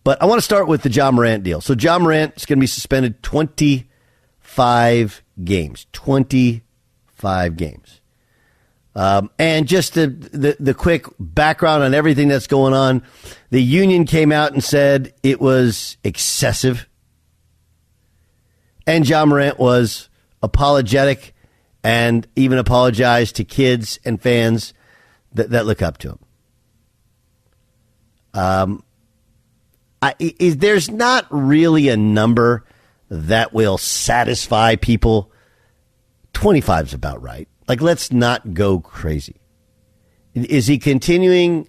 But I want to start with the Ja Morant deal. So Ja Morant is going to be suspended 25 games. 25 games. And just the quick background on everything that's going on, the union came out and said it was excessive. And Ja Morant was apologetic and even apologized to kids and fans that look up to him. There's not really a number that will satisfy people. 25 is about right. Like, let's not go crazy. Is he continuing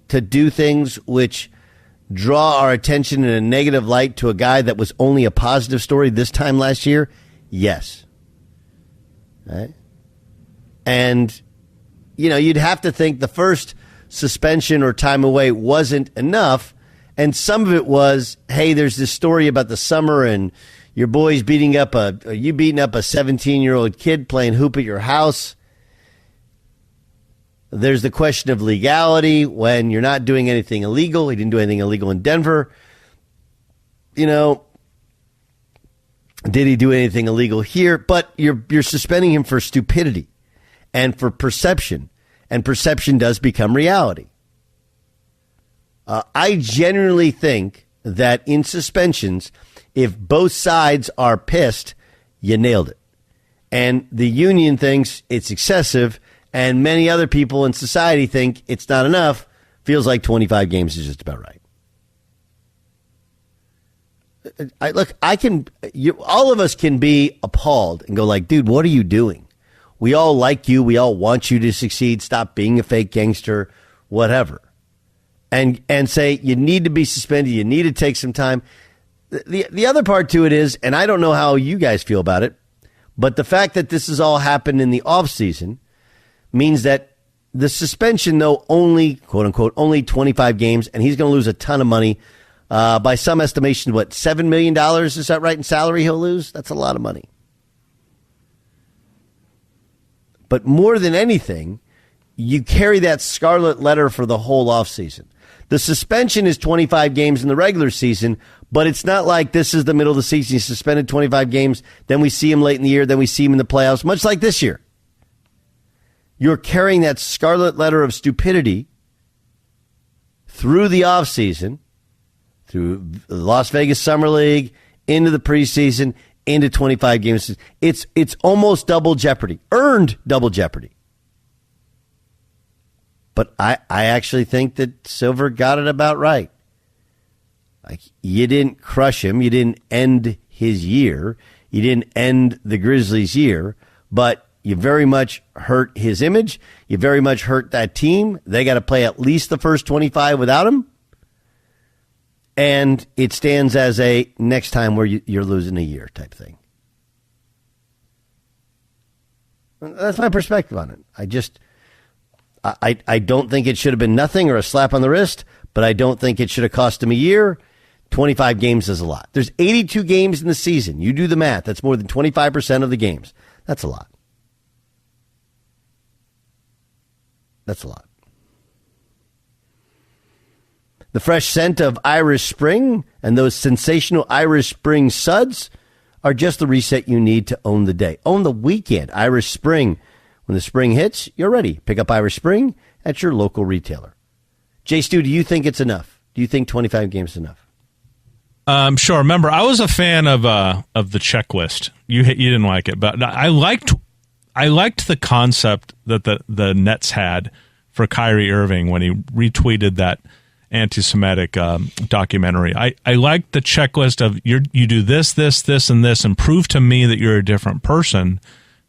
to do things which draw our attention in a negative light to a guy that was only a positive story this time last year? Yes. Right? And, you'd have to think the first suspension or time away wasn't enough. And some of it was, hey, there's this story about the summer and your boy's beating up a 17-year-old kid playing hoop at your house. There's the question of legality when you're not doing anything illegal. He didn't do anything illegal in Denver. Did he do anything illegal here? But you're suspending him for stupidity and for perception. And perception does become reality. I genuinely think that in suspensions, if both sides are pissed, you nailed it. And the union thinks it's excessive, and many other people in society think it's not enough. Feels like 25 games is just about right. All of us can be appalled and go like, dude, what are you doing? We all like you. We all want you to succeed. Stop being a fake gangster, whatever. And say you need to be suspended. You need to take some time. The other part to it is, and I don't know how you guys feel about it, but the fact that this has all happened in the off season means that the suspension, though, only, quote unquote, only 25 games, and he's going to lose a ton of money. By some estimation, what, $7 million? Is that right in salary he'll lose? That's a lot of money. But more than anything, you carry that scarlet letter for the whole offseason. The suspension is 25 games in the regular season, but it's not like this is the middle of the season. He's suspended 25 games, then we see him late in the year, then we see him in the playoffs, much like this year. You're carrying that scarlet letter of stupidity through the offseason, through the Las Vegas Summer League, into the preseason, into 25 games. It's almost double jeopardy, earned double jeopardy. But I actually think that Silver got it about right. Like, you didn't crush him. You didn't end his year. You didn't end the Grizzlies' year. But you very much hurt his image. You very much hurt that team. They got to play at least the first 25 without him. And it stands as a next time where you're losing a year type thing. That's my perspective on it. I don't think it should have been nothing or a slap on the wrist, but I don't think it should have cost him a year. 25 games is a lot. There's 82 games in the season. You do the math. That's more than 25% of the games. That's a lot. That's a lot. The fresh scent of Irish Spring and those sensational Irish Spring suds are just the reset you need to own the day. Own the weekend. Irish Spring. When the spring hits, you're ready. Pick up Irish Spring at your local retailer. Jay Stu, do you think it's enough? Do you think 25 games is enough? Sure. Remember, I was a fan of the checklist. You didn't like it, but I liked the concept that the Nets had for Kyrie Irving when he retweeted that anti-Semitic documentary. I liked the checklist of you do this, and this, and prove to me that you're a different person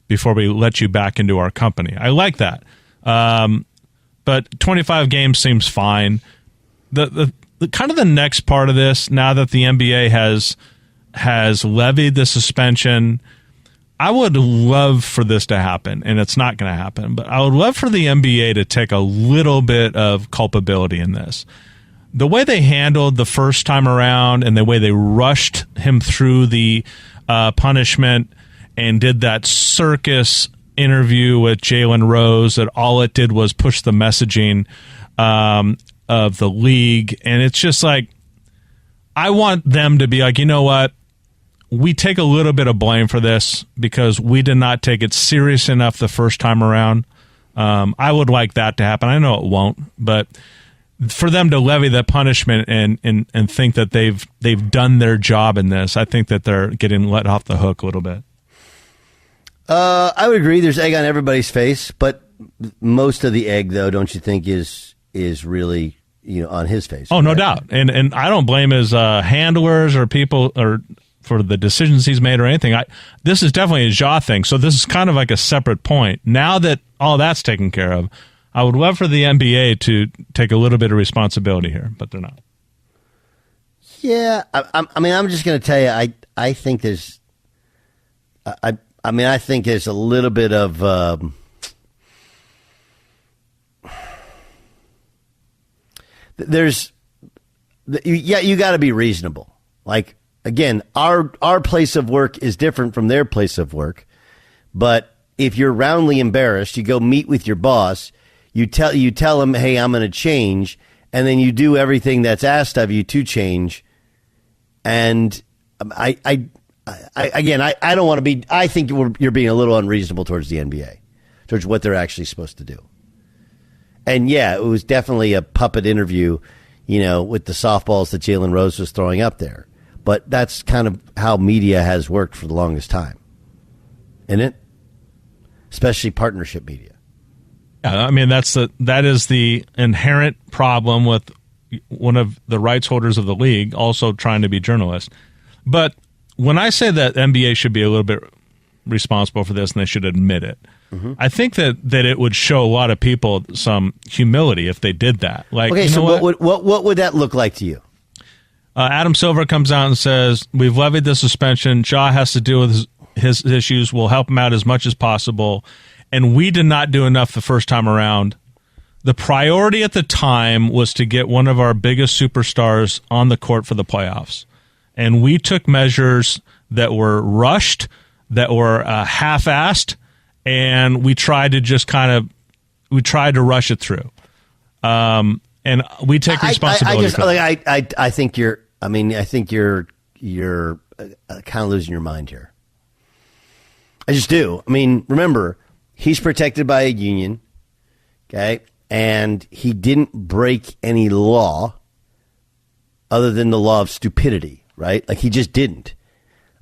before we let you back into our company. I like that. But 25 games seems fine. The kind of the next part of this, now that the NBA has levied the suspension, I would love for this to happen, and it's not going to happen, but I would love for the NBA to take a little bit of culpability in this. The way they handled the first time around and the way they rushed him through the punishment and did that circus interview with Jalen Rose, that all it did was push the messaging of the league. And it's just like, I want them to be like, you know what? We take a little bit of blame for this because we did not take it serious enough the first time around. I would like that to happen. I know it won't, but for them to levy that punishment and think that they've done their job in this, I think that they're getting let off the hook a little bit. I would agree. There's egg on everybody's face, but most of the egg, though, don't you think is really on his face? Oh, right? No doubt. And I don't blame his handlers or people or for the decisions he's made or anything. This is definitely a Ja thing. So this is kind of like a separate point. Now that all that's taken care of, I would love for the NBA to take a little bit of responsibility here, but they're not. Yeah, I mean, I'm just going to tell you, I think there's, I think there's a little bit of, you got to be reasonable. Like, again, our place of work is different from their place of work, but if you're roundly embarrassed, you go meet with your boss. You tell him, hey, I'm going to change, and then you do everything that's asked of you to change. And I don't want to be. I think you're being a little unreasonable towards the NBA, towards what they're actually supposed to do. And yeah, it was definitely a puppet interview, with the softballs that Jalen Rose was throwing up there. But that's kind of how media has worked for the longest time, isn't it? Especially partnership media. Yeah, I mean that is the inherent problem with one of the rights holders of the league also trying to be journalist. But when I say that NBA should be a little bit responsible for this and they should admit it, I think that it would show a lot of people some humility if they did that. Like, okay, so what would that look like to you? Adam Silver comes out and says, we've levied the suspension. Ja has to deal with his issues. We'll help him out as much as possible. And we did not do enough the first time around. The priority at the time was to get one of our biggest superstars on the court for the playoffs. And we took measures that were rushed, that were half-assed, and we tried to rush it through. And we take responsibility for that. I think you're kind of losing your mind here. I just do. I mean, remember, he's protected by a union, okay? And he didn't break any law other than the law of stupidity, right? Like, he just didn't.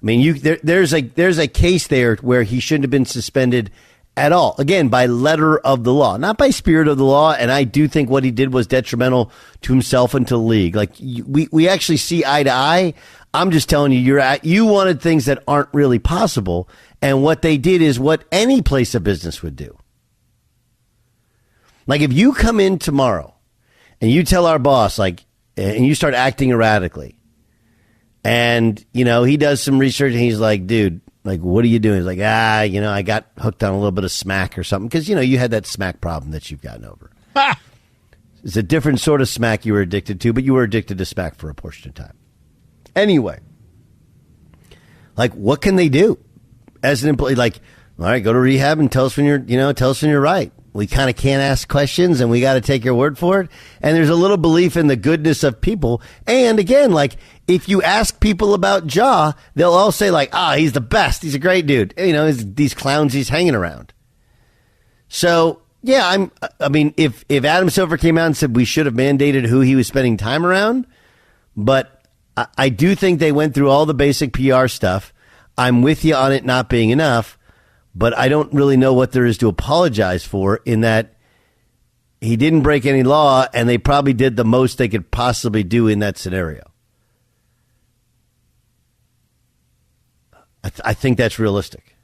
I mean, there's a case there where he shouldn't have been suspended at all. Again, by letter of the law, not by spirit of the law. And I do think what he did was detrimental to himself and to the league. Like, we actually see eye to eye. I'm just telling you, you wanted things that aren't really possible. And what they did is what any place of business would do. Like, if you come in tomorrow and you tell our boss, like, and you start acting erratically, and, he does some research and he's like, dude, like, what are you doing? He's like, I got hooked on a little bit of smack or something. Because, you had that smack problem that you've gotten over. It's a different sort of smack you were addicted to, but you were addicted to smack for a portion of time. Anyway, like, what can they do? As an employee, like, all right, go to rehab and tell us when you're right. We kind of can't ask questions and we got to take your word for it. And there's a little belief in the goodness of people. And again, like, if you ask people about Ja, they'll all say like, he's the best. He's a great dude. These clowns he's hanging around. So yeah, if Adam Silver came out and said we should have mandated who he was spending time around, but I do think they went through all the basic PR stuff. I'm with you on it not being enough, but I don't really know what there is to apologize for in that he didn't break any law and they probably did the most they could possibly do in that scenario. I think that's realistic.